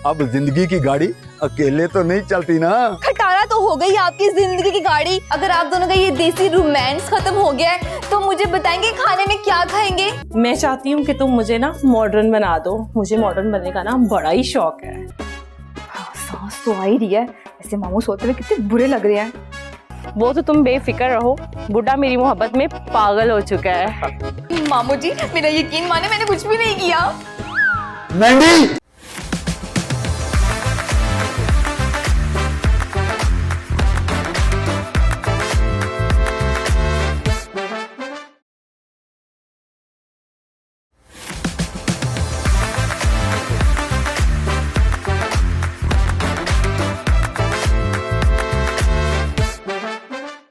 अब जिंदगी की गाड़ी अकेले तो नहीं चलती ना। खटारा तो हो गई आपकी जिंदगी की गाड़ी। अगर आप दोनों का ये देसी रोमांस खत्म हो गया है तो मुझे बताएंगे खाने में क्या खाएंगे। मैं चाहती हूँ कि तुम मुझे ना मॉडर्न बना दो। मुझे मॉडर्न बनने का ना बड़ा ही शौक है। सांस तो आ ही रही है। ऐसे मामू सोते हुए कितने बुरे लग रहे हैं। वो तो तुम बेफिक्र रहो, बुड्ढा मेरी मोहब्बत में पागल हो चुका है। मामू जी मेरा यकीन माने, मैंने कुछ भी नहीं किया। मैंडी